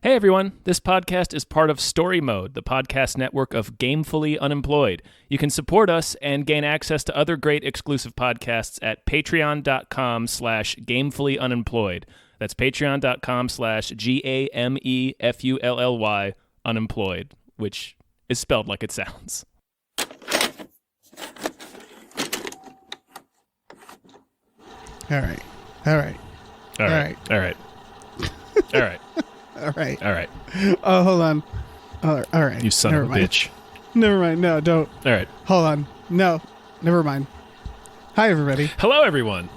Hey everyone, this podcast is part of Story Mode, the podcast network of Gamefully Unemployed. You can support us and gain access to other great exclusive podcasts at patreon.com/gamefullyunemployed. That's patreon.com/GAMEFULLY unemployed, which is spelled like it sounds. All right. All right. Oh, hold on. All right. You son of a bitch. Never mind. No, don't. All right. Hold on. No, never mind. Hi, everybody. Hello, everyone.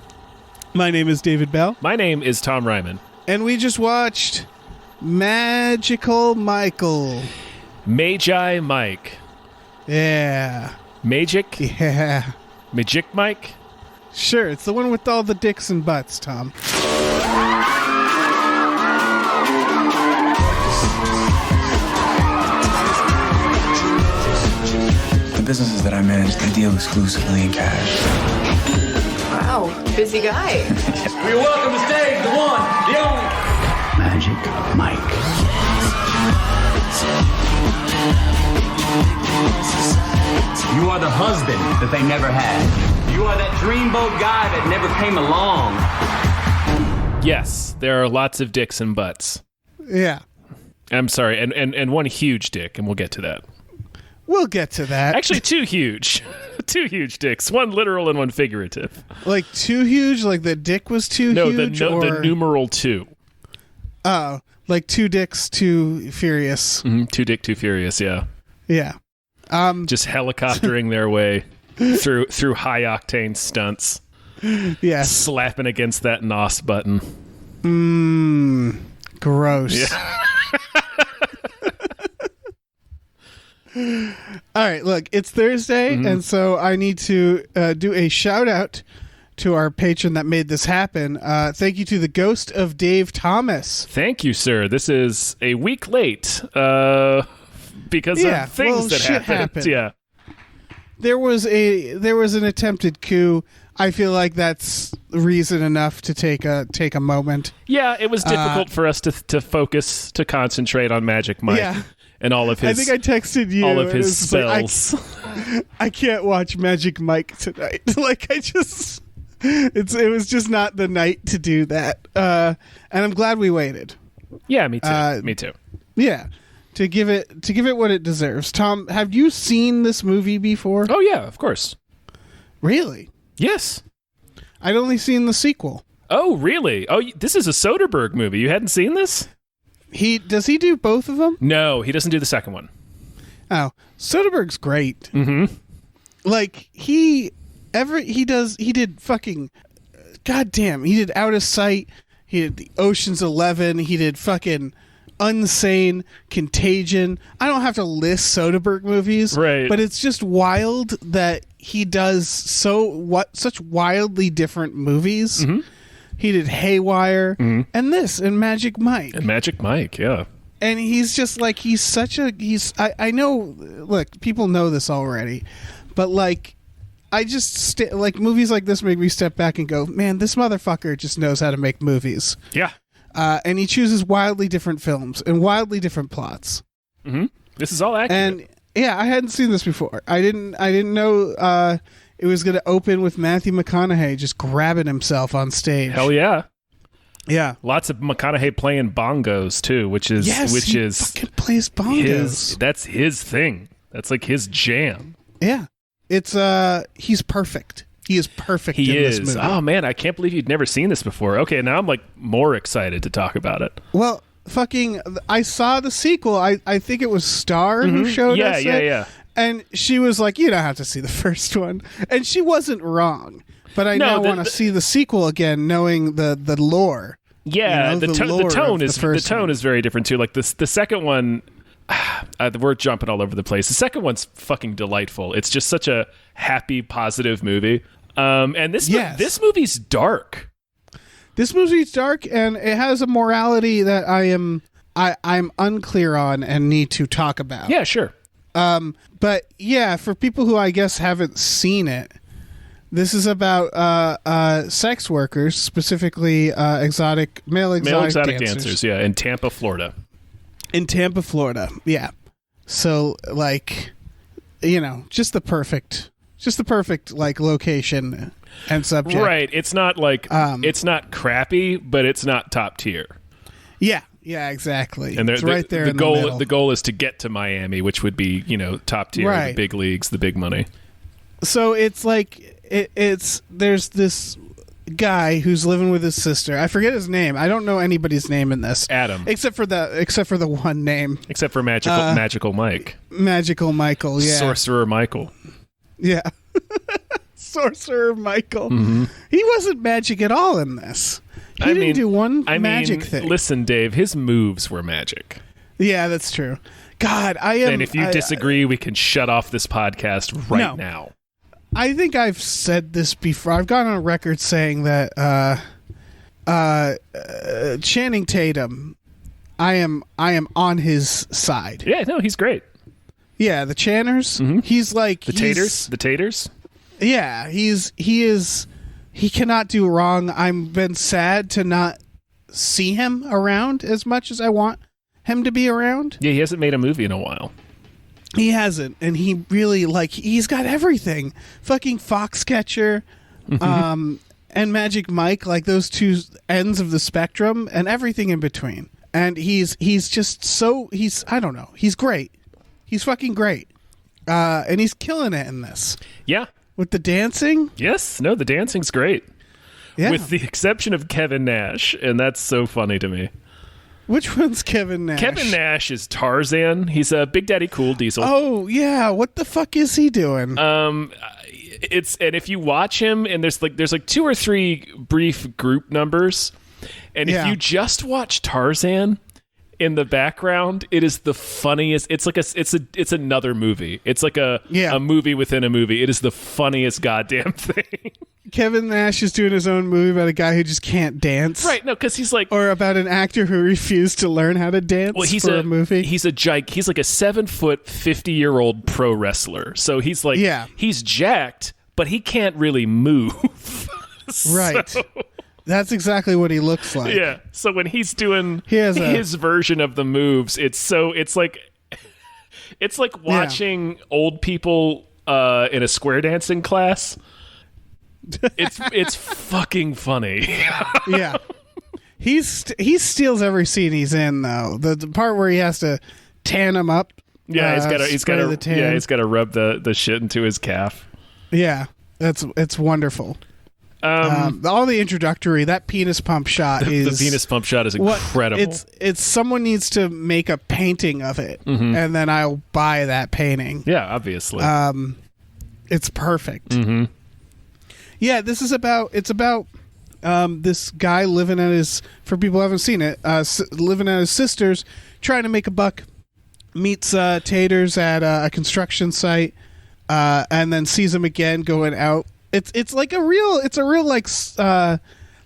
My name is David Bell, My name is Tom Ryman. and we just watched Magical Michael. Magi Mike. Yeah. Magic? Yeah. Magic Mike? Sure, it's the one with all the dicks and butts, Tom. The businesses that I manage, they deal exclusively in cash. Wow, busy guy. We welcome to stage the one, the only Magic Mike. You are the husband that they never had. You are that dreamboat guy that never came along. Yes, there are lots of dicks and butts. Yeah. I'm sorry, and one huge dick, and we'll get to that. We'll get to that. Actually, two huge. Two huge dicks. One literal and one figurative. Like too huge? Like the dick was too huge? The numeral 2. Oh, like two dicks too furious. Mm-hmm. Two dick, too furious, yeah. Yeah. Just helicoptering their way through high-octane stunts. Yes. Slapping against that NOS button. Gross. Yeah. All right, look, it's Thursday, and so I need to do a shout out to our patron that made this happen. Thank you to the ghost of Dave Thomas. Thank you, sir. This is a week late because of things that happened. Yeah. There was an attempted coup. I feel like that's reason enough to take a moment. Yeah, it was difficult for us to focus, to concentrate on Magic Mike. Yeah. And all of his, I think I texted you. all of his it was spells. Like, I can't watch Magic Mike tonight. Like it was just not the night to do that. And I'm glad we waited. Yeah, me too. Me too. Yeah, to give it what it deserves. Tom, have you seen this movie before? Oh yeah, of course. Really? Yes. I'd only seen the sequel. Oh really? Oh, this is a Soderbergh movie. You hadn't seen this? Does he do both of them? No, he doesn't do the second one. Oh, Soderbergh's great. Mm-hmm. Like he did fucking goddamn. He did Out of Sight. He did the Ocean's 11. He did fucking Unsane, Contagion. I don't have to list Soderbergh movies, right? But it's just wild that he does such wildly different movies. Mm-hmm. He did Haywire and this and Magic Mike. And Magic Mike, yeah. And he's just like I know, look, people know this already, but like I just like movies like this make me step back and go, man, this motherfucker just knows how to make movies. Yeah. And he chooses wildly different films and wildly different plots. Mm-hmm. This is all accurate. And yeah, I hadn't seen this before. I didn't know it was going to open with Matthew McConaughey just grabbing himself on stage. Hell yeah. Yeah. Lots of McConaughey playing bongos too, which is he fucking plays bongos. That's his thing. That's like his jam. Yeah. It's he's perfect. He is perfect in this movie. Oh man, I can't believe you'd never seen this before. Okay, now I'm like more excited to talk about it. Well, I saw the sequel. I think it was Star who showed us it. Yeah. And she was like, you don't have to see the first one. And she wasn't wrong. But I now want to see the sequel again, knowing the lore. Yeah, you know, the tone is very different too. Like the second one, we're jumping all over the place. The second one's fucking delightful. It's just such a happy, positive movie. And this movie's dark. This movie's dark, and it has a morality that I'm unclear on and need to talk about. Yeah, sure. But yeah, for people who I guess haven't seen it, this is about sex workers, specifically male exotic dancers. Yeah, in Tampa, Florida. In Tampa, Florida. Yeah. So like, just the perfect like location and subject. Right. It's not like it's not crappy, but it's not top tier. Yeah. Yeah, exactly. And it's right there. The in goal, the middle. the goal is to get to Miami, which would be, top tier, Right. the big leagues, the big money. So it's like there's this guy who's living with his sister. I forget his name. I don't know anybody's name in this. Adam, except for the one name. except for Magical Mike, Magical Michael. Yeah. Sorcerer Michael. Yeah. Sorcerer Michael. Mm-hmm. He wasn't magic at all in this. He didn't do one magic thing. Listen, Dave, his moves were magic. Yeah, that's true. God, I am. And if you disagree, we can shut off this podcast right now. I think I've said this before. I've gone on record saying that Channing Tatum, I am on his side. Yeah, no, he's great. Yeah, the Channers. Mm-hmm. He's like The Taters. Yeah, he cannot do wrong. I've been sad to not see him around as much as I want him to be around. Yeah, he hasn't made a movie in a while. He hasn't, and he really he's got everything. Fucking Foxcatcher, and Magic Mike, like those two ends of the spectrum, and everything in between. And he's just I don't know. He's great. He's fucking great. And he's killing it in this. Yeah. With the dancing? Yes. No, the dancing's great. Yeah. With the exception of Kevin Nash, and that's so funny to me. Which one's Kevin Nash? Kevin Nash is Tarzan. He's a Big Daddy Cool Diesel. Oh, yeah. What the fuck is he doing? And if you watch him, and there's like 2 or 3 brief group numbers, and if you just watch Tarzan in the background, it is the funniest. It's another movie. It's like a movie within a movie. It is the funniest goddamn thing. Kevin Nash is doing his own movie about a guy who just can't dance. Right, no, because he's like, or about an actor who refused to learn how to dance for a movie. He's like a 7-foot, 50-year-old pro wrestler. So he's like, he's jacked, but he can't really move. Right. That's exactly what he looks like. Yeah. So when he's doing his version of the moves, it's like watching old people in a square dancing class. It's fucking funny. Yeah. He steals every scene he's in though. The part where he has to tan him up. Yeah, he's got to rub the shit into his calf. Yeah. It's wonderful. All the introductory, that penis pump shot is the penis pump shot is incredible. It's someone needs to make a painting of it, and then I'll buy that painting. Yeah, obviously. It's perfect. Mm-hmm. Yeah, it's about this guy living at his, for people who haven't seen it, living at his sister's, trying to make a buck, meets Taters at a construction site, and then sees him again going out. It's like a real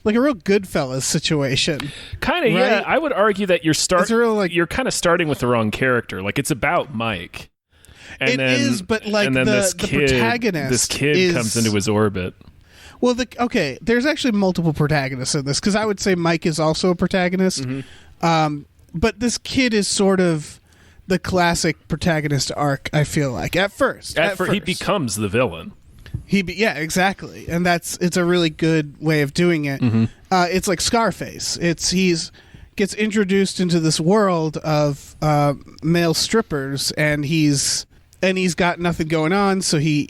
Goodfellas situation. Kind of, right? Yeah. I would argue that you're kind of starting with the wrong character. Like, it's about Mike. And but like the protagonist, this kid comes into his orbit. Well, there's actually multiple protagonists in this, because I would say Mike is also a protagonist. Mm-hmm. But this kid is sort of the classic protagonist arc, I feel like, at first. He becomes the villain. Yeah, exactly. And it's a really good way of doing it. Mm-hmm. It's like Scarface. He's gets introduced into this world of male strippers, and he's got nothing going on, so he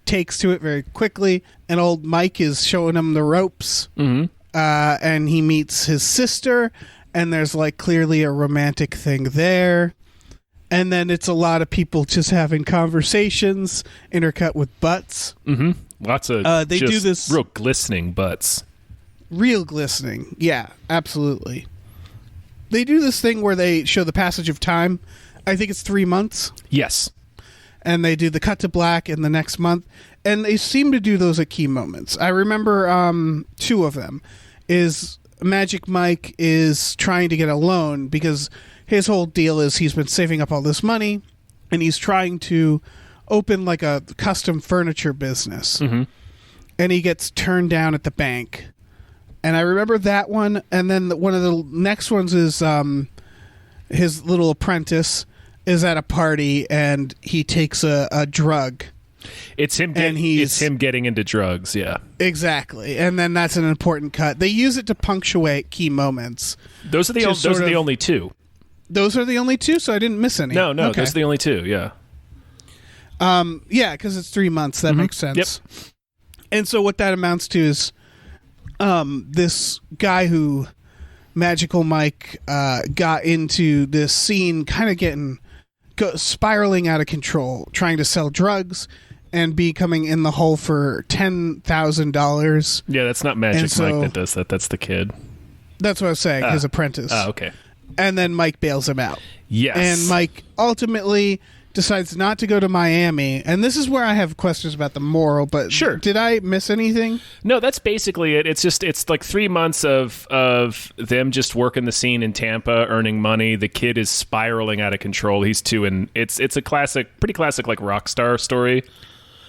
takes to it very quickly, and old Mike is showing him the ropes. Mm-hmm. And he meets his sister, and there's like clearly a romantic thing there. And then it's a lot of people just having conversations intercut with butts. Mm-hmm. Lots of they do this real glistening butts. Real glistening. Yeah, absolutely. They do this thing where they show the passage of time. I think it's 3 months. Yes. And they do the cut to black in the next month. And they seem to do those at key moments. I remember 2 of them. Is Magic Mike is trying to get a loan because his whole deal is he's been saving up all this money, and he's trying to open like a custom furniture business. Mm-hmm. And he gets turned down at the bank. And I remember that one. And then one of the next ones is his little apprentice is at a party and he takes a drug. It's him getting into drugs, yeah. Exactly. And then that's an important cut. They use it to punctuate key moments. Those are the only two. Those are the only two, so I didn't miss any. No, okay. Those are the only two, yeah. Yeah, because it's 3 months. That makes sense. Yep. And so what that amounts to is this guy who Magical Mike got into this scene kind of spiraling out of control, trying to sell drugs and becoming in the hole for $10,000. Yeah, that's not Magic Mike that does that. That's the kid. That's what I was saying, his apprentice. Oh, okay. And then Mike bails him out. Yes. And Mike ultimately decides not to go to Miami. And this is where I have questions about the moral, but sure. Did I miss anything? No, that's basically it. It's like 3 months of them just working the scene in Tampa, earning money. The kid is spiraling out of control. He's too, and it's a pretty classic like rock star story.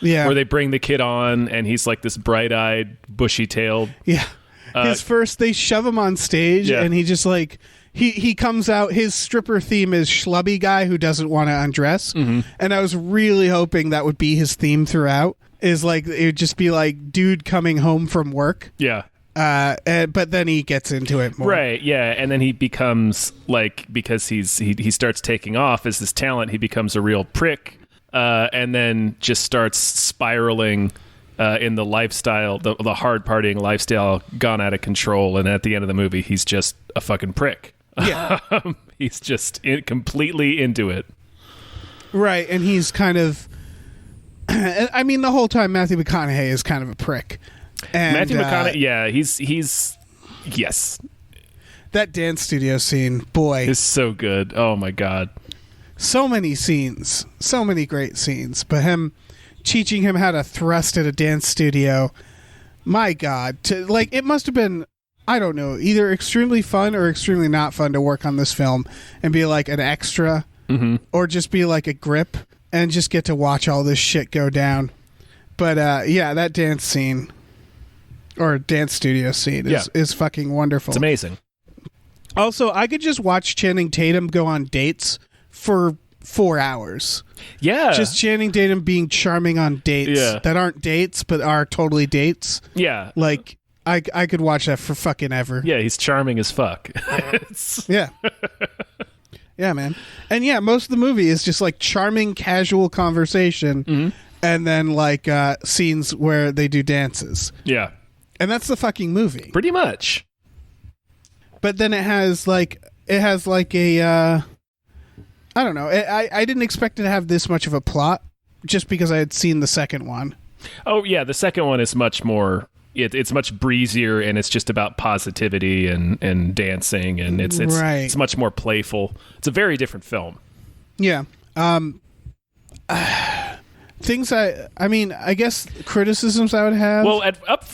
Yeah. Where they bring the kid on and he's like this bright-eyed, bushy-tailed. Yeah. They shove him on stage and he just like he comes out, his stripper theme is schlubby guy who doesn't want to undress. Mm-hmm. And I was really hoping that would be his theme throughout. Is like it would just be like dude coming home from work. Yeah. But then he gets into it more. Right, yeah, and then he becomes like, because he starts taking off as this talent, he becomes a real prick. And then just starts spiraling in the lifestyle, the hard partying lifestyle, gone out of control. And at the end of the movie, he's just a fucking prick. Yeah, he's just completely into it. Right, and he's kind of. I mean, the whole time Matthew McConaughey is kind of a prick. And, Matthew McConaughey, yeah, he's yes. That dance studio scene, boy, is so good. Oh my god. So many scenes, so many great scenes, but him teaching him how to thrust at a dance studio, my God, it must have been, I don't know, either extremely fun or extremely not fun to work on this film and be like an extra or just be like a grip and just get to watch all this shit go down. But yeah, that dance scene or dance studio scene is fucking wonderful. It's amazing. Also, I could just watch Channing Tatum go on dates for 4 hours. Yeah. Just Channing Tatum being charming on dates that aren't dates but are totally dates. Yeah. Like I could watch that for fucking ever. Yeah, he's charming as fuck. Yeah. Yeah, man. And yeah, most of the movie is just like charming casual conversation and then like scenes where they do dances. Yeah. And that's the fucking movie. Pretty much. But then it has like a I don't know. I didn't expect it to have this much of a plot just because I had seen the second one. Oh, yeah. The second one is much more... It's much breezier, and it's just about positivity and dancing, and it's much more playful. It's a very different film. Yeah. Things I guess criticisms I would have. Well,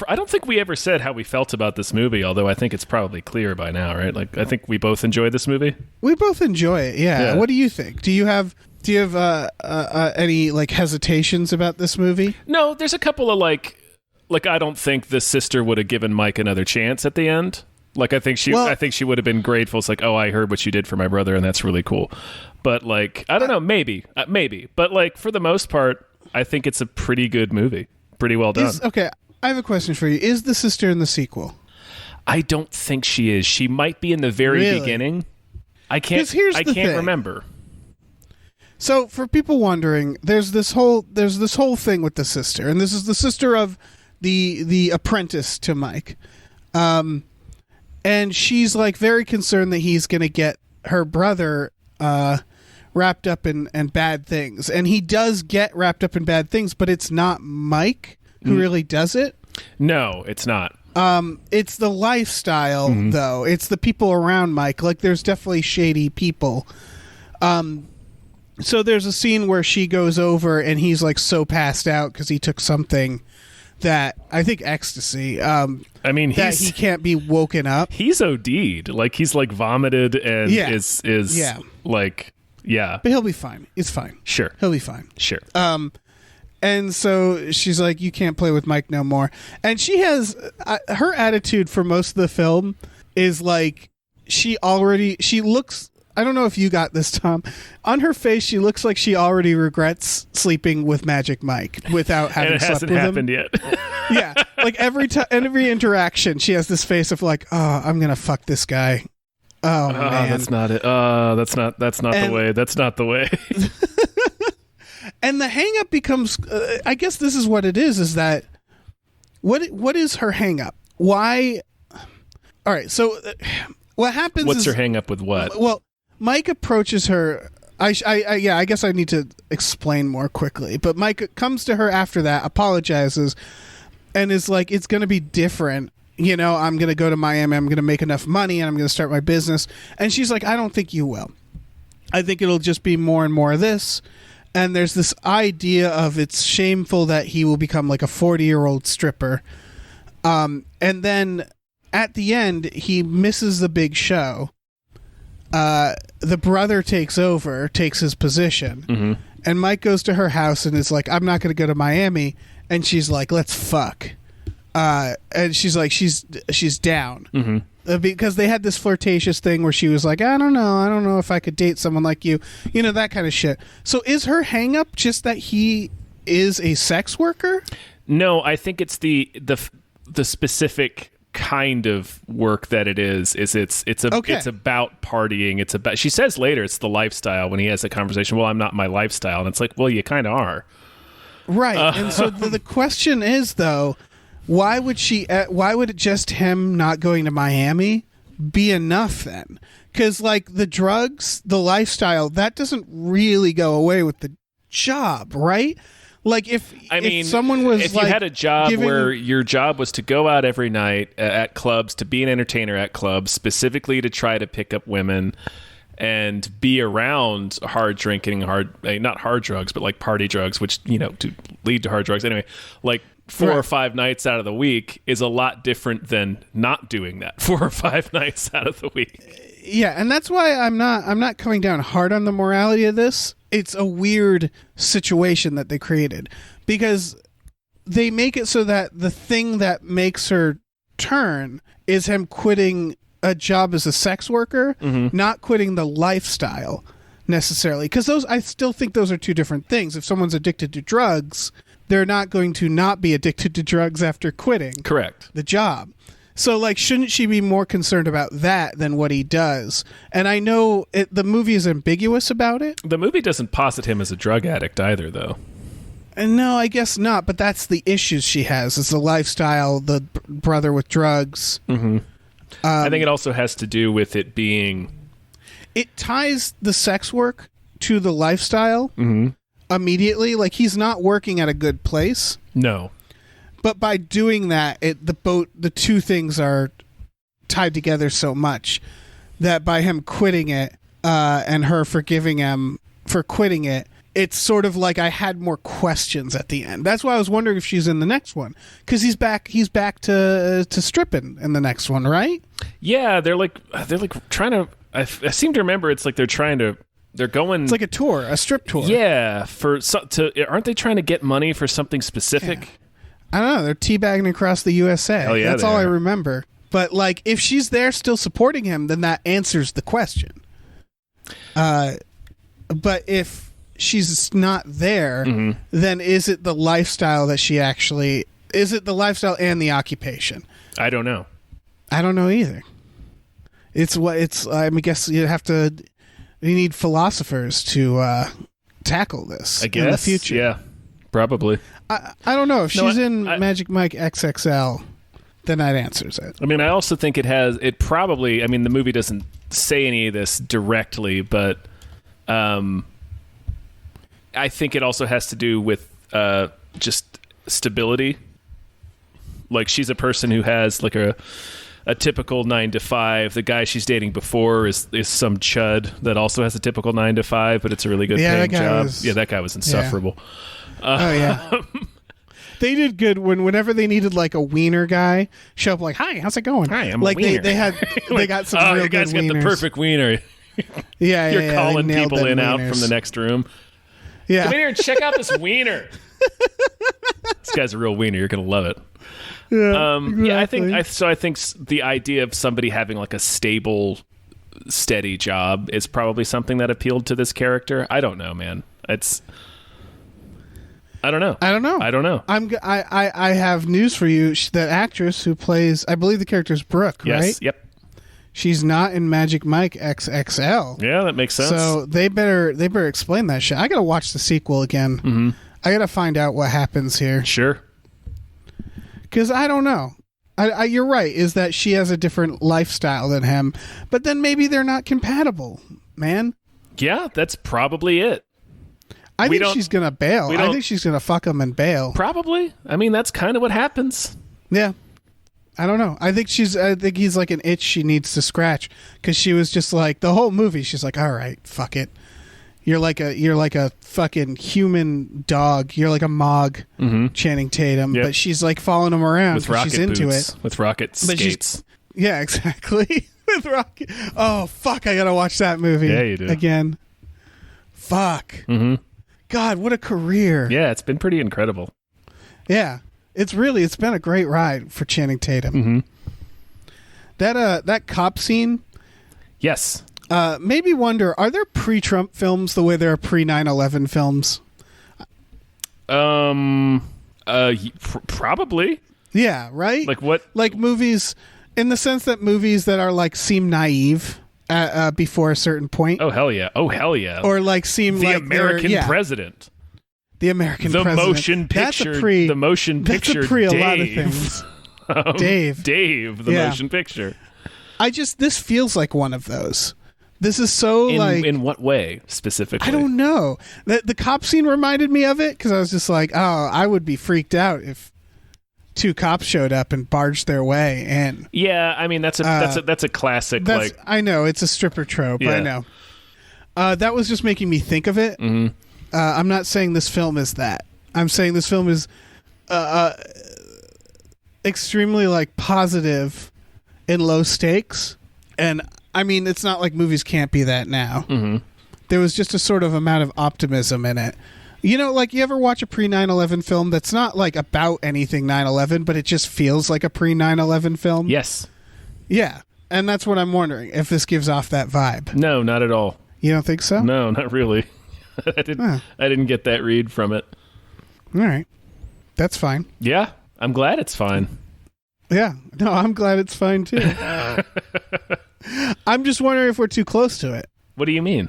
I don't think we ever said how we felt about this movie, although I think it's probably clear by now, right? Like, I think we both enjoy this movie. We both enjoy it. Yeah. What do you think? Do you have any like hesitations about this movie? No, there's a couple of like I don't think the sister would have given Mike another chance at the end. Like, I think she would have been grateful. It's like, oh, I heard what you did for my brother, and that's really cool. But like, I don't know, maybe. But like, for the most part, I think it's a pretty good movie. Pretty well done. Okay, I have a question for you. Is the sister in the sequel? I don't think she is. She might be in the very beginning. I can't remember. So, for people wondering, there's this whole thing with the sister, and this is the sister of the apprentice to Mike. And she's like very concerned that he's going to get her brother wrapped up in bad things. And he does get wrapped up in bad things, but it's not Mike who really does it. No, it's not. It's the lifestyle, though. It's the people around Mike. Like, there's definitely shady people. So there's a scene where she goes over and he's like so passed out because he took something that I think ecstasy. I mean, that he can't be woken up. He's OD'd. Like, he's like vomited and is like, yeah. But he'll be fine. It's fine. Sure. He'll be fine. Sure. And so she's like, you can't play with Mike no more. And she has her attitude for most of the film is like she looks I don't know if you got this, Tom. On her face, she looks like she already regrets sleeping with Magic Mike without having And it slept hasn't with happened him. yet. Yeah, like every interaction, she has this face of like, oh, I'm gonna fuck this guy. Oh man, that's not it. That's not the way. That's not the way. And the hang up becomes, I guess this is what it is that what is her hang up? Why? All right, so what happens What's is, her hang up with what? Well, Mike approaches her. I guess I need to explain more quickly. But Mike comes to her after that, apologizes, and is like, it's going to be different. You know, I'm going to go to Miami. I'm going to make enough money, and I'm going to start my business. And she's like, I don't think you will. I think it'll just be more and more of this. And there's this idea of it's shameful that he will become like a 40-year-old stripper. And then at the end, he misses the big show. The brother takes his position. And Mike goes to her house and is like, I'm not going to go to Miami. And she's like, let's fuck. And she's like, she's down. Because they had this flirtatious thing where she was like, I don't know if I could date someone like you, that kind of shit. So is her hang up just that he is a sex worker? No, I think it's the specific kind of work that it is it's about partying. It's about, she says later, it's the lifestyle when he has a conversation. Well, I'm not my lifestyle. And it's like, well, you kind of are. Right. And so the question is, though, why would it just him not going to Miami be enough then? Because, like, the drugs, the lifestyle, that doesn't really go away with the job, right? Like, if someone was if like, you had a job where your job was to go out every night at clubs, to be an entertainer at clubs, specifically to try to pick up women and be around hard drinking, not hard drugs, but like party drugs, which, to lead to hard drugs anyway, like 4 or 5 nights out of the week is a lot different than not doing that 4 or 5 nights out of the week. Yeah, and that's why I'm not coming down hard on the morality of this. It's a weird situation that they created because they make it so that the thing that makes her turn is him quitting a job as a sex worker, not quitting the lifestyle necessarily. Because I still think those are two different things. If someone's addicted to drugs, they're not going to not be addicted to drugs after quitting Correct. the job. So, like, shouldn't she be more concerned about that than what he does? And I know the movie is ambiguous about it. The movie doesn't posit him as a drug addict either, though. And no, I guess not. But that's the issues she has. It's the lifestyle, the brother with drugs. I think it also has to do with it being... It ties the sex work to the lifestyle immediately. Like, he's not working at a good place. No. But by doing that, the two things are tied together so much that by him quitting it and her forgiving him for quitting it, it's sort of like I had more questions at the end. That's why I was wondering if she's in the next one, because he's back to stripping in the next one, right? Yeah, they're like trying to. I seem to remember it's like they're going. It's like a tour, a strip tour. Yeah, aren't they trying to get money for something specific? Yeah. I don't know. They're teabagging across the USA. Hell yeah, that's all I remember. But, like, if she's there still supporting him, then that answers the question. But if she's not there, then is it the lifestyle that she actually... Is it the lifestyle and the occupation? I don't know. I don't know either. I guess you need philosophers to tackle this I guess, in the future. Yeah, probably. I don't know. If she's in Magic Mike XXL, then that answers it. I mean, I also think it probably, I mean, the movie doesn't say any of this directly, but I think it also has to do with just stability. Like, she's a person who has like a typical 9-to-5. The guy she's dating before is some chud that also has a typical 9-to-5, but it's a really good paying job. That guy was insufferable. Oh yeah. They did good whenever they needed like a wiener guy show up. Like, hi, how's it going? Hi, I'm like a wiener. They got some real you guys good wieners. got the perfect wiener. Yeah, You're calling they nailed people them out wieners. from the next room. Yeah, Come in here and check out this wiener. This guy's a real wiener. You're gonna love it. Yeah, exactly. I think the idea of somebody having like a stable steady job is probably something that appealed to this character. I don't know, man. I don't know. I have news for you. That actress who plays, I believe the character is Brooke, Yes. right? Yep. She's not in Magic Mike XXL. Yeah, that makes sense. So they better explain that shit. I gotta watch the sequel again. Mm-hmm. I gotta find out what happens here. Sure. Because I don't know. You're right. Is that she has a different lifestyle than him, but then maybe they're not compatible, man. Yeah, that's probably it. I think she's gonna bail. I think she's gonna fuck him and bail. Probably. I mean, that's kind of what happens. Yeah. I don't know. I think he's like an itch she needs to scratch, because she was just like the whole movie. She's like, all right, fuck it. You're like a fucking human dog. You're like a Mog, Channing Tatum, but she's like following him around with rocket she's into boots, it with rocket skates. Yeah, exactly. With rocket. Oh fuck! I gotta watch that movie. Yeah, you do again. Fuck. Mm-hmm. God, what a career. Yeah, it's been pretty incredible. Yeah. It's been a great ride for Channing Tatum. Mm-hmm. That cop scene, yes, made me wonder: are there pre-Trump films the way there are pre-9/11 films? Probably. Yeah, right. Like what? Like movies, in the sense that movies that are like seem naive before a certain point. Oh hell yeah! Oh hell yeah! Or like seem the like American president. The American president. Motion picture. The motion picture. That's a pre Dave. a lot of things. Dave, the motion picture. This feels like one of those. This is so in what way specifically? I don't know. The cop scene reminded me of it, because I was just like, oh, I would be freaked out if two cops showed up and barged their way in. Yeah, I mean that's a classic. I know it's a stripper trope. Yeah. I know. That was just making me think of it. Mm-hmm. I'm not saying this film is that. I'm saying this film is extremely like positive and low stakes, and I mean it's not like movies can't be that now. Mm-hmm. There was just a sort of amount of optimism in it. You know, like you ever watch a pre-9/11 film that's not like about anything 9/11, but it just feels like a pre-9/11 film? Yes. Yeah, and that's what I'm wondering, if this gives off that vibe. No, not at all. You don't think so? No, not really. I didn't get that read from it. All right. That's fine. Yeah, I'm glad it's fine. Yeah. No, I'm glad it's fine too. I'm just wondering if we're too close to it. What do you mean?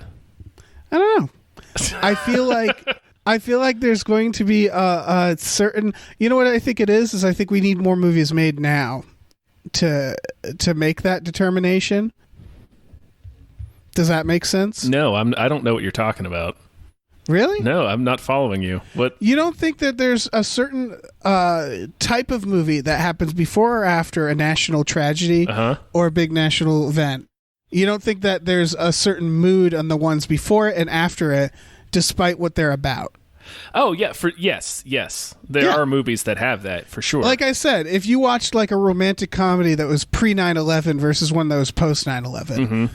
I don't know. I feel like there's going to be a certain, you know what I think it is I think we need more movies made now to make that determination. Does that make sense? No, I don't know what you're talking about. Really? No, I'm not following you. What? You don't think that there's a certain type of movie that happens before or after a national tragedy or a big national event? You don't think that there's a certain mood on the ones before it and after it, despite what they're about? Oh, yeah. Yes. There are movies that have that, for sure. Like I said, if you watched like a romantic comedy that was pre 9/11 versus one that was post 9/11,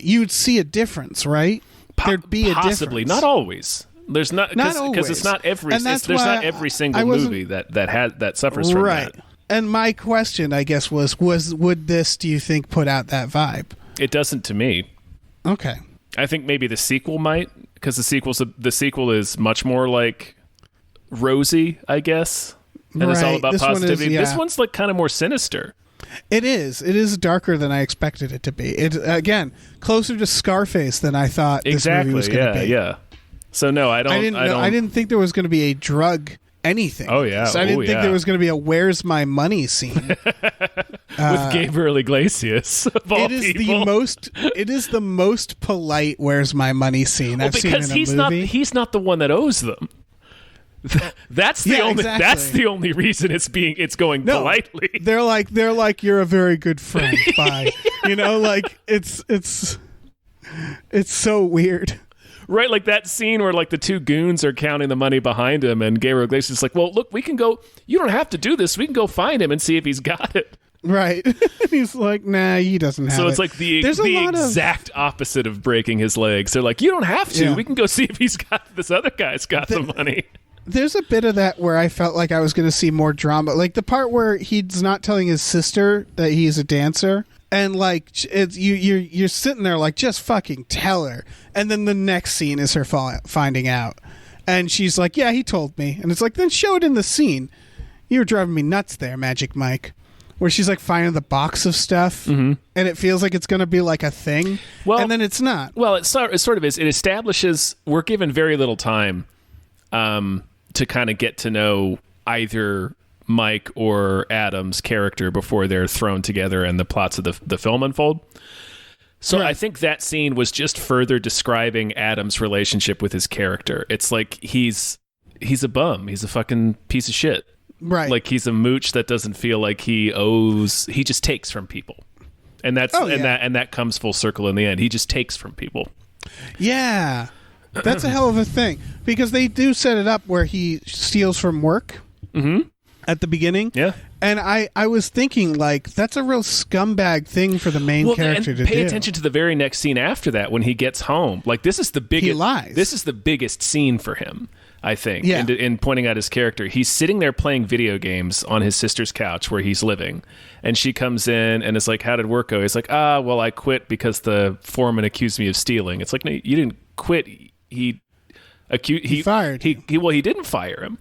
you'd see a difference, right? There'd be a difference. Possibly, not always. There's not because it's not every. There's not every single movie that suffers from that. And my question, I guess, was would this, do you think, put out that vibe? It doesn't to me. Okay. I think maybe the sequel might, because the sequel is much more like rosy, I guess, and it's all about positivity. This one's like kind of more sinister. It is. It is darker than I expected it to be. It again closer to Scarface than I thought this movie was going to be. Yeah. So no, I didn't think there was going to be a drug anything. Oh yeah. So I didn't think there was going to be a "Where's My Money" scene with Gabriel Iglesias. Of all people. It is the most polite "Where's My Money" scene I've seen in a movie. He's not the one that owes them. That's the only reason it's going politely. They're like you're a very good friend. Bye. You know, like it's so weird. Right, like that scene where like the two goons are counting the money behind him, and Gabriel Iglesias is like, "Well, look, we can go. You don't have to do this. We can go find him and see if he's got it." Right. He's like, "Nah, he doesn't have it." So it's like the exact opposite of breaking his legs. They're like, "You don't have to. Yeah. We can go see if he's got this other guy's got the money." There's a bit of that where I felt like I was going to see more drama. Like the part where he's not telling his sister that he's a dancer. And like it's you're sitting there like, just fucking tell her. And then the next scene is her finding out, and she's like, yeah, he told me. And it's like, then show it in the scene. You were driving me nuts there, Magic Mike. Where she's like finding the box of stuff, and it feels like it's going to be like a thing, and then it's not. Well, it sort of is. It establishes we're given very little time to kind of get to know either Mike or Adam's character before they're thrown together and the plots of the film unfold. So I think that scene was just further describing Adam's relationship with his character. It's like he's a bum. He's a fucking piece of shit. Right. Like he's a mooch that doesn't feel like he just takes from people. And that comes full circle in the end. He just takes from people. Yeah. That's a hell of a thing, because they do set it up where he steals from work at the beginning. Yeah. And I was thinking, like, that's a real scumbag thing for the main character to do. Pay attention to the very next scene after that when he gets home. Like, this is the biggest. He lies. This is the biggest scene for him, I think. Yeah. In pointing out his character, he's sitting there playing video games on his sister's couch where he's living, and she comes in and is like, "How did work go?" He's like, well, I quit because the foreman accused me of stealing." It's like, no, you didn't quit. He fired you. He didn't fire him.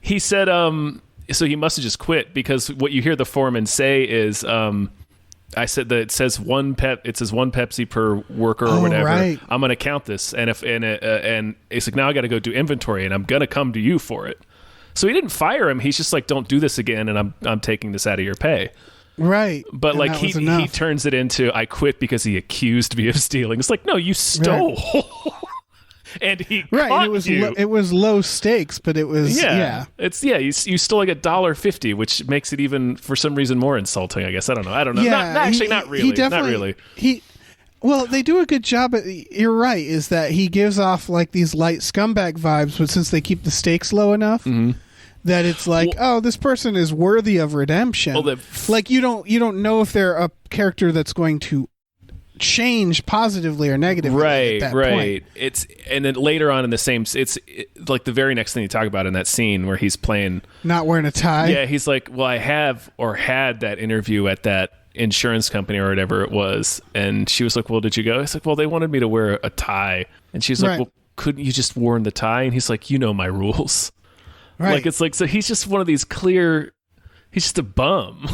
He said, so he must have just quit, because what you hear the foreman say is, I said that it says one Pepsi per worker or whatever. Right. I'm going to count this, and it's like, now I got to go do inventory, and I'm going to come to you for it. So he didn't fire him. He's just like, don't do this again, and I'm taking this out of your pay. Right. But and like he turns it into, I quit because he accused me of stealing. It's like, no, you stole. Right. And he caught and it was you. It was low stakes, but it was you stole like $1.50, which makes it even for some reason more insulting, I guess. I don't know. Yeah, not really. Well, they do a good job at, you're right, is that he gives off like these light scumbag vibes, but since they keep the stakes low enough that it's like, this person is worthy of redemption. Like you don't know if they're a character that's going to change positively or negatively at that point. And then later on in the same, like the very next thing you talk about in that scene where he's playing not wearing a tie. Yeah, he's like, well, I have or had that interview at that insurance company or whatever it was, and she was like, well, did you go? He's like, well, they wanted me to wear a tie, and she's like, well, couldn't you just worn the tie? And he's like, you know my rules. Right. Like, it's like, so he's just one of these clear, he's just a bum.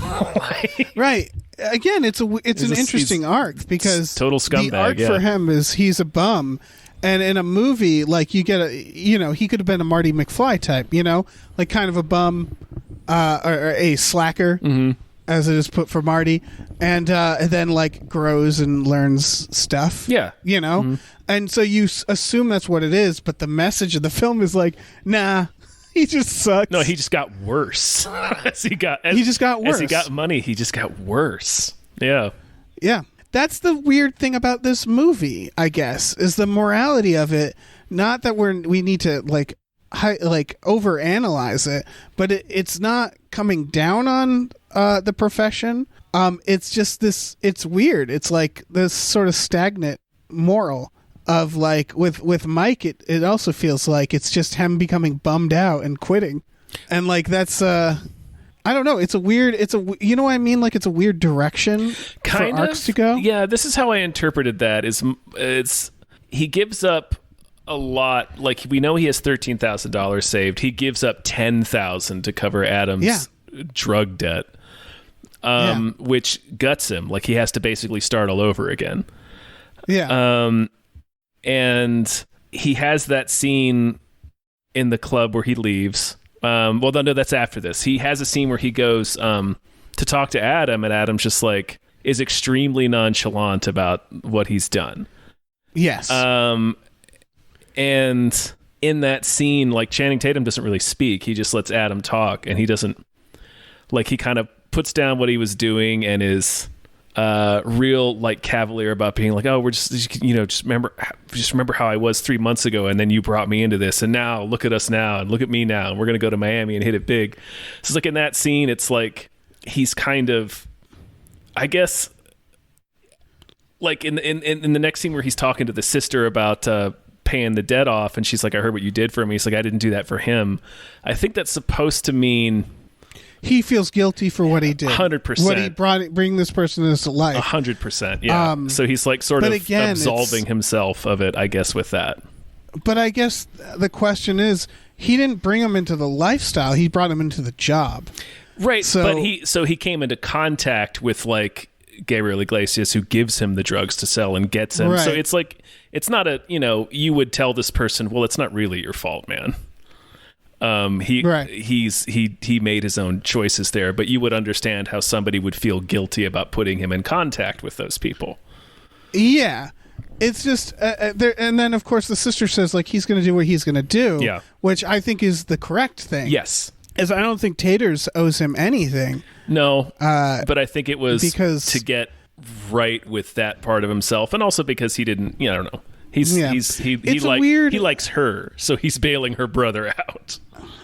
Right. Again, it's an interesting arc, because total scumbag. The arc for him is he's a bum, and in a movie, like you get he could have been a Marty McFly type, like kind of a bum, or a slacker, as it is put for Marty, and then like grows and learns stuff. Yeah, and so you assume that's what it is, but the message of the film is like, nah. He just sucks. No, he just got worse. As he got money, he just got worse. Yeah. Yeah. That's the weird thing about this movie, I guess, is the morality of it. Not that we need to like overanalyze it, but it's not coming down on the profession. It's just this. It's weird. It's like this sort of stagnant moral. Of like with Mike, it also feels like it's just him becoming bummed out and quitting, and like that's I don't know. It's a weird. You know what I mean? Like it's a weird direction for arcs to go. Yeah, this is how I interpreted that. He gives up a lot. Like we know he has $13,000 saved. He gives up $10,000 to cover Adam's drug debt, which guts him. Like he has to basically start all over again. Yeah. And he has that scene in the club where he leaves. Well, no, that's after this. He has a scene where he goes to talk to Adam, and Adam's just like is extremely nonchalant about what he's done. Yes. And in that scene, like Channing Tatum doesn't really speak. He just lets Adam talk, and he doesn't like he kind of puts down what he was doing and is real like cavalier about being like, we're just remember how I was 3 months ago, and then you brought me into this, and now look at us now, and look at me now, and we're gonna go to Miami and hit it big. So it's like in that scene, it's like he's kind of, I guess, like in the next scene where he's talking to the sister about paying the debt off, and she's like, I heard what you did for me. He's like, I didn't do that for him. I think that's supposed to mean he feels guilty for what he did. 100%. What he bring this person into life. 100%. Yeah. So he's like sort of again, absolving himself of it, I guess, with that. But I guess the question is, he didn't bring him into the lifestyle. He brought him into the job. Right. So, but he came into contact with like Gabriel Iglesias, who gives him the drugs to sell and gets him. Right. So it's like, it's not a, you would tell this person, well, it's not really your fault, man. He made his own choices there, but you would understand how somebody would feel guilty about putting him in contact with those people. Yeah. It's just there, and then of course the sister says like he's going to do what he's going to do, Yeah. which I think is the correct thing. Yes. As I don't think Taters owes him anything. No, but I think it was because to get right with that part of himself, and also because he didn't, I don't know. He likes her, so he's bailing her brother out.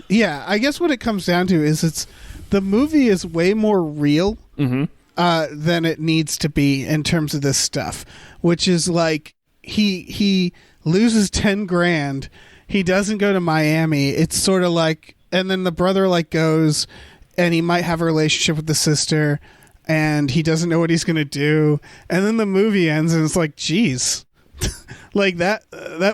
Yeah, I guess what it comes down to is the movie is way more real than it needs to be in terms of this stuff, which is like he loses 10 grand, he doesn't go to Miami. It's sort of like, and then the brother like goes, and he might have a relationship with the sister, and he doesn't know what he's gonna do, and then the movie ends, and it's like, geez. Like that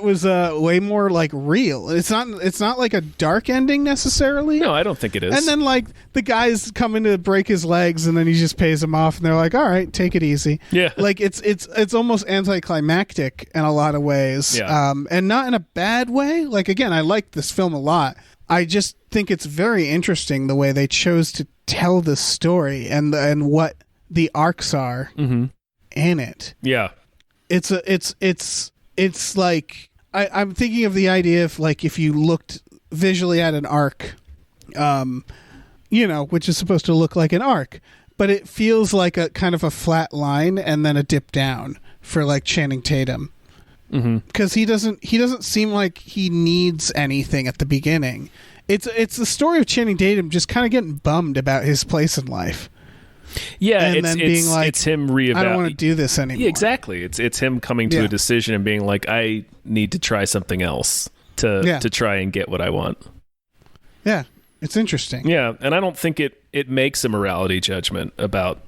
was way more like real. It's not like a dark ending necessarily. No, I don't think it is. And then like the guys coming to break his legs, and then he just pays them off, and they're like, all right, take it easy. Yeah. Like it's almost anticlimactic in a lot of ways. Yeah. And not in a bad way. Like, again, I like this film a lot. I just think it's very interesting the way they chose to tell the story and what the arcs are in it. Yeah. It's like I'm thinking of the idea of like if you looked visually at an arc, which is supposed to look like an arc, but it feels like a kind of a flat line and then a dip down for like Channing Tatum, because he doesn't seem like he needs anything at the beginning. It's the story of Channing Tatum just kind of getting bummed about his place in life. Yeah, and then being like, it's him reevaluating. I don't want to do this anymore. Yeah, exactly. It's him coming to a decision and being like, I need to try something else to try and get what I want. Yeah, it's interesting. Yeah, and I don't think it makes a morality judgment about.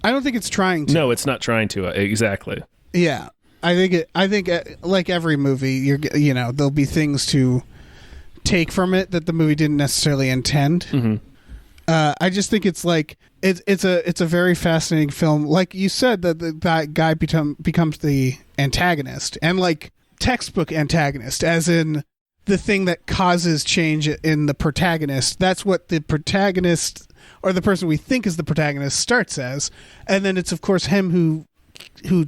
I don't think it's trying to. No, it's not trying to. Exactly. Yeah, I think like every movie, there'll be things to take from it that the movie didn't necessarily intend. I just think it's like it's a very fascinating film. Like you said, that the guy becomes the antagonist, and like textbook antagonist, as in the thing that causes change in the protagonist. That's what the protagonist, or the person we think is the protagonist, starts as, and then it's of course him who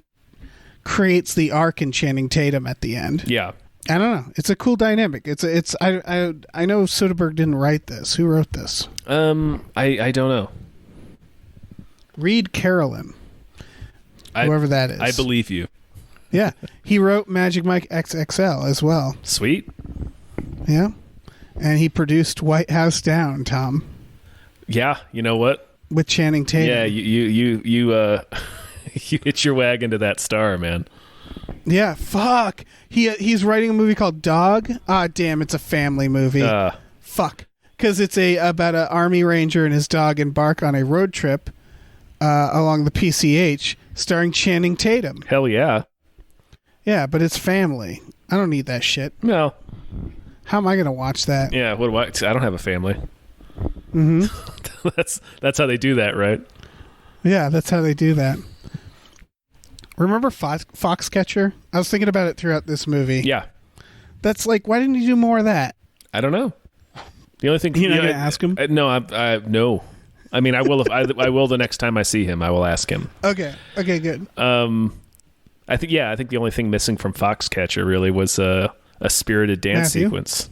creates the arc in Channing Tatum at the end. Yeah. I don't know. It's a cool dynamic. I know Soderbergh didn't write this. Who wrote this? I don't know. Reed Carolyn. Whoever that is. I believe you. Yeah. He wrote Magic Mike XXL as well. Sweet. Yeah. And he produced White House Down, Tom. Yeah, you know what? With Channing Tatum. Yeah, you you hit your wagon to that star, man. Yeah, fuck. He's writing a movie called Dog. Ah, damn, it's a family movie. Fuck. Because it's about an army ranger and his dog embark on a road trip along the PCH, starring Channing Tatum. Hell yeah. Yeah, but it's family. I don't need that shit. No. How am I going to watch that? Yeah, what do I don't have a family. Mm-hmm. That's how they do that, right? Yeah, that's how they do that. Remember Foxcatcher? I was thinking about it throughout this movie. Yeah. That's like, why didn't you do more of that? I don't know. The only thing you're not going to ask him. No, no. I mean, I will. If I will the next time I see him. I will ask him. Okay. Okay. Good. I think the only thing missing from Foxcatcher really was a spirited dance sequence.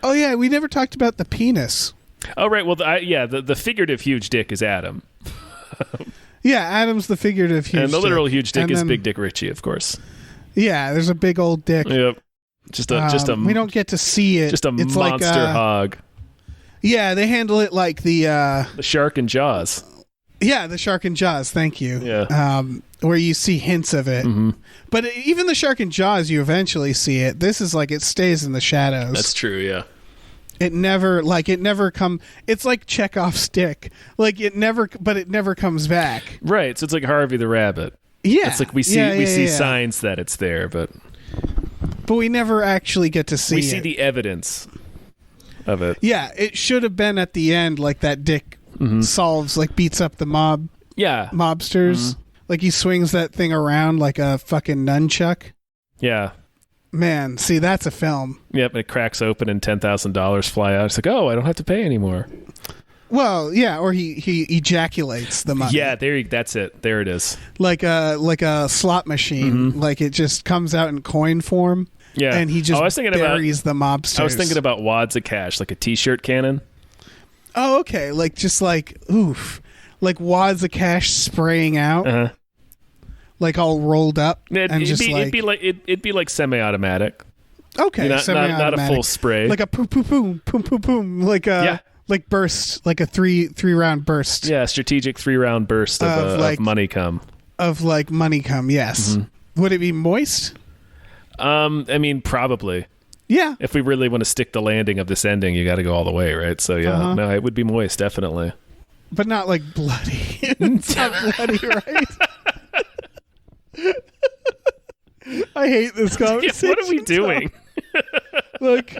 Oh yeah, we never talked about the penis. Oh right. Well, the figurative huge dick is Adam. Yeah, Adam's the figurative huge, and the literal huge dick is then, Big Dick Ritchie, of course. Yeah, there's a big old dick. Yep. Just a. We don't get to see it. Just a it's monster like, hog. Yeah, they handle it like the shark in Jaws. Yeah, the shark in Jaws. Thank you. Yeah. Where you see hints of it, but even the shark in Jaws, you eventually see it. This is like it stays in the shadows. That's true. Yeah. It never it's like Chekhov's dick. Like it never comes back. Right. So it's like Harvey the Rabbit. Yeah. It's like we see signs that it's there, but we never actually get to see it. We see the evidence of it. Yeah, it should have been at the end, like that dick solves, like beats up the mobsters. Mm-hmm. Like he swings that thing around like a fucking nunchuck. Yeah. Man, see, that's a film. Yep, it cracks open and $10,000 fly out. It's like, oh, I don't have to pay anymore. Well, yeah, or he ejaculates the money. Yeah, that's it. There it is. Like a slot machine. Like it just comes out in coin form. Yeah, and he just buries the mobsters. I was thinking about wads of cash, like a T-shirt cannon. Oh, okay. Like just like oof, like wads of cash spraying out. Like all rolled up, it'd be like semi-automatic. Okay, semi-automatic. Not a full spray, like a boom, boom, boom, boom, boom, boom, like burst, like a three round burst. Yeah, strategic 3-round burst of money cum. Of like money cum, yes. Would it be moist? I mean, probably. Yeah. If we really want to stick the landing of this ending, you got to go all the way, right? So yeah, no, it would be moist, definitely. But not like bloody. It's not bloody, right? I hate this conversation. What are we doing? Look,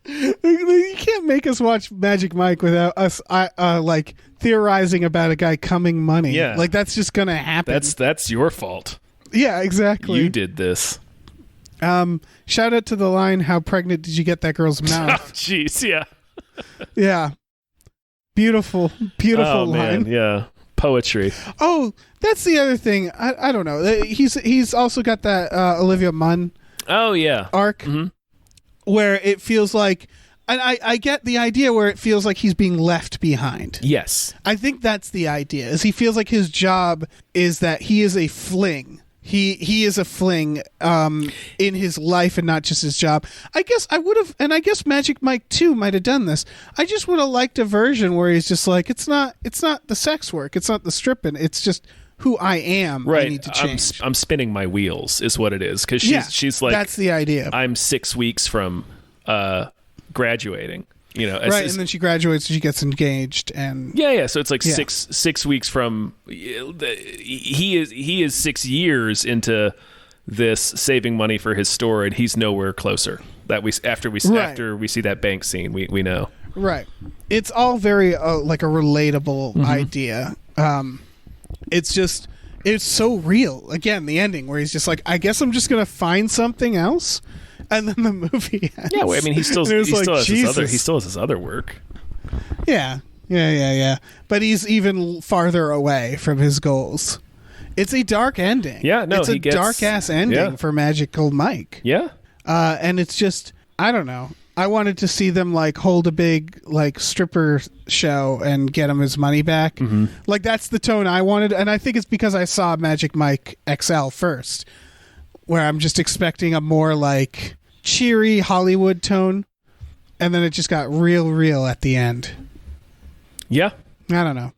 you can't make us watch Magic Mike without us like theorizing about a guy coming money. Yeah, like that's just gonna happen. That's your fault. Yeah, exactly. You did this. Shout out to the line, "How pregnant did you get that girl's mouth?" Oh, jeez, yeah, yeah, beautiful line. Man, yeah. Poetry. Oh, that's the other thing. I don't know. He's also got that Olivia Munn. Oh yeah. Arc where it feels like, and I get the idea where it feels like he's being left behind. Yes. I think that's the idea. Is he feels like his job is that he is a fling. He is a fling in his life and not just his job. I guess I would have, and I guess Magic Mike 2 might have done this. I just would have liked a version where he's just like, it's not the sex work, it's not the stripping, it's just who I am. Right. I need to change. I'm spinning my wheels is what it is, because she's like, that's the idea. I'm 6 weeks from graduating. You know, right, and then she graduates, she gets engaged, and yeah. So it's like 6 weeks from. He is 6 years into this saving money for his store, and he's nowhere closer. That after we see that bank scene, we know. Right. It's all very like a relatable idea. It's so real. Again, the ending where he's just like, I guess I'm just gonna find something else. And then the movie ends. Yeah, well, I mean, he still has his other work. Yeah. But he's even farther away from his goals. It's a dark ending. Yeah, no, it's a dark ass ending for Magical Mike. Yeah, and it's just, I don't know. I wanted to see them like hold a big like stripper show and get him his money back. Like that's the tone I wanted, and I think it's because I saw Magic Mike XL first, where I'm just expecting a more like cheery Hollywood tone, and then it just got real at the end. Yeah. I don't know.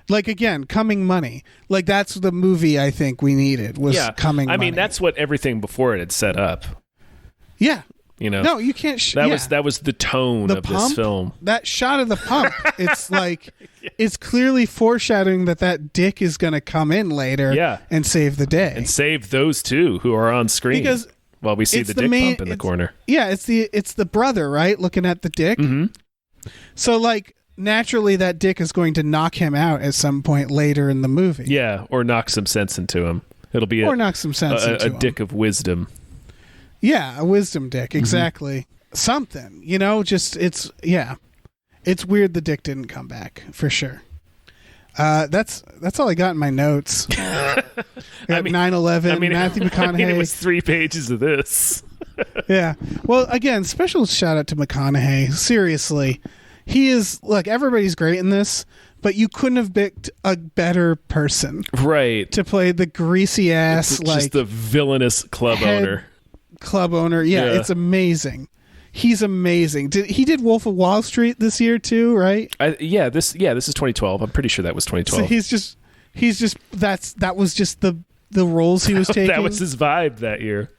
Like again, Coming Money. Like that's the movie I think we needed was Coming Money. I mean, that's what everything before it had set up. Yeah. You know. No, you can't that was the tone of pump, this film. That shot of the pump, it's like it's clearly foreshadowing that dick is going to come in later and save the day. And save those two who are on screen. Because while we see the dick pump in the corner. Yeah, it's the brother, right? Looking at the dick. So like naturally that dick is going to knock him out at some point later in the movie. Yeah, or knock some sense into him. It'll be knock some sense into him. A dick of wisdom. Yeah, a wisdom dick, exactly. Something, you know, just it's weird the dick didn't come back for sure. That's all I got in my notes. 9/11. Matthew McConaughey. I mean, it was 3 pages of this. Yeah. Well, again, special shout out to McConaughey. Seriously, he is like everybody's great in this, but you couldn't have picked a better person, right, to play the greasy ass, like just the villainous club owner. Yeah, it's amazing. He's amazing. He did Wolf of Wall Street this year too, right? This is 2012. I'm pretty sure that was 2012. So that was just the roles he was taking. That was his vibe that year.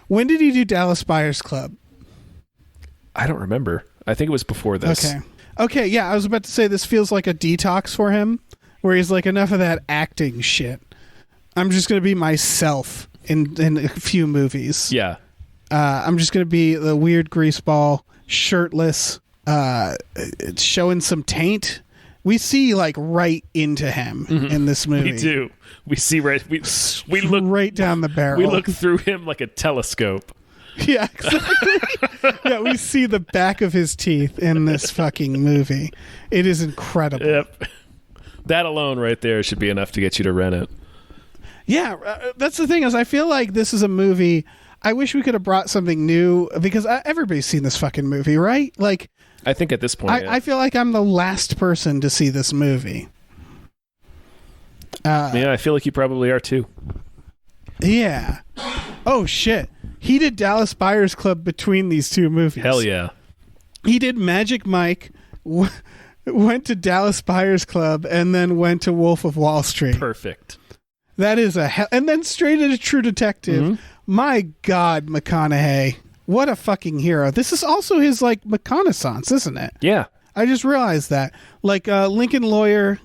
When did he do Dallas Buyers Club? I don't remember. I think it was before this. Okay, yeah, I was about to say this feels like a detox for him, where he's like, enough of that acting shit. I'm just going to be myself in a few movies. Yeah. I'm just going to be the weird greaseball, shirtless, showing some taint. We see like right into him in this movie. We do. We see right. We look right down the barrel. We look through him like a telescope. Yeah, exactly. Yeah, we see the back of his teeth in this fucking movie. It is incredible. Yep. That alone right there should be enough to get you to rent it. Yeah, that's the thing is I feel like this is a movie. I wish we could have brought something new because everybody's seen this fucking movie, right? Like, I think at this point, I feel like I'm the last person to see this movie. Yeah, I feel like you probably are too. Yeah. Oh shit. He did Dallas Buyers Club between these two movies. Hell yeah. He did Magic Mike, went to Dallas Buyers Club, and then went to Wolf of Wall Street. Perfect. That is and then straight into True Detective. Mm-hmm. My God, McConaughey. What a fucking hero. This is also his, like, reconnaissance, isn't it? Yeah. I just realized that. Like, Lincoln Lawyer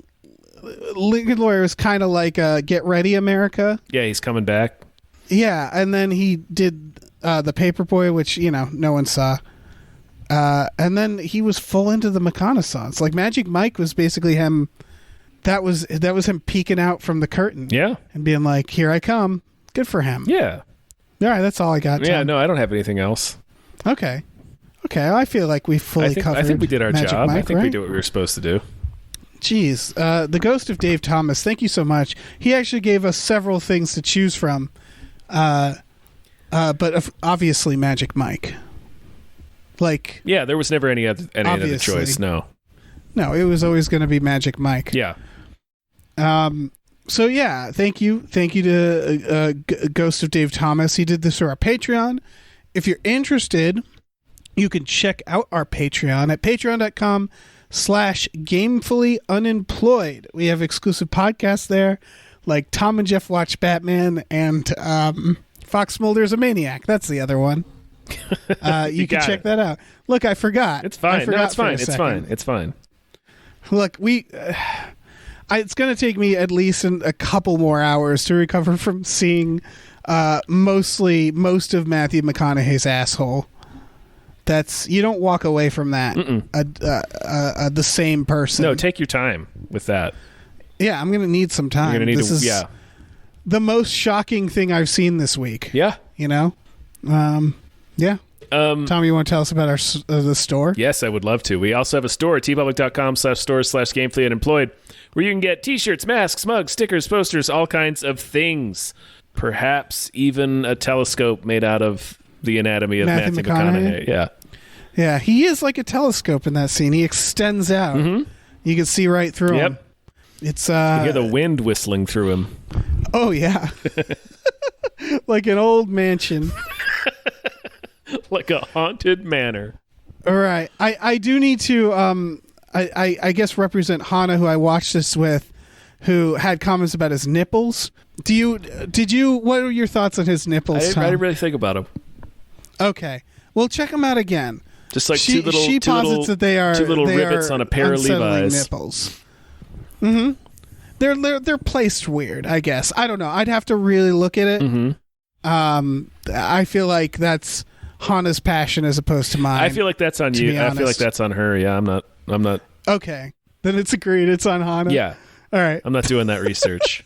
is kind of like Get Ready, America. Yeah, he's coming back. Yeah, and then he did The Paperboy, which, no one saw. And then he was full into the reconnaissance. Like, Magic Mike was basically him. That was him peeking out from the curtain. Yeah. And being like, here I come. Good for him. Yeah. All right, that's all I got. Tom. Yeah, no, I don't have anything else. Okay, I feel like we fully covered. I think we did our Magic job. Mike, I think right? we did what we were supposed to do. Jeez, the Ghost of Dave Thomas. Thank you so much. He actually gave us several things to choose from, but obviously Magic Mike. Like, yeah, there was never any other choice. No, it was always going to be Magic Mike. Yeah. So yeah, thank you to Ghost of Dave Thomas. He did this through our Patreon. If you're interested, you can check out our Patreon at patreon.com/gamefullyunemployed. We have exclusive podcasts there, like Tom and Jeff Watch Batman and Fox Mulder's a Maniac. That's the other one. You can check that out. Look, I forgot. It's fine. No, it's fine. It's fine. Look, it's going to take me at least a couple more hours to recover from seeing most of Matthew McConaughey's asshole. You don't walk away from that the same person. No, take your time with that. Yeah, I'm going to need some time. You're going to need the most shocking thing I've seen this week. Yeah. Yeah. Tom, you want to tell us about the store? Yes, I would love to. We also have a store, tpublic.com/stores/gamefullyunemployed, where you can get t-shirts, masks, mugs, stickers, posters, all kinds of things. Perhaps even a telescope made out of the anatomy of Matthew McConaughey. Yeah. Yeah, he is like a telescope in that scene. He extends out. Mm-hmm. You can see right through him. It's you hear the wind whistling through him. Oh yeah. Like an old mansion. Like a haunted manor. All right. I do need to I guess represent Hana, who I watched this with, who had comments about his nipples. What are your thoughts on his nipples, I didn't really think about them. Okay. Well, check them out again. Just like she posits that they are two little rivets on a pair of Levi's. Nipples. Mm-hmm. They're placed weird, I guess. I don't know. I'd have to really look at it. Mm-hmm. I feel like that's Hana's passion as opposed to mine. I feel like that's on you. I feel like that's on her. Yeah, I'm not. Okay. Then it's agreed. It's on Hana. Yeah. All right. I'm not doing that research.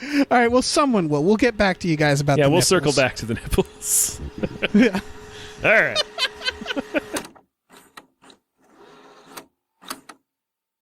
All right. Well, someone will. We'll get back to you guys about the nipples. We'll circle back to the nipples. Yeah. All right.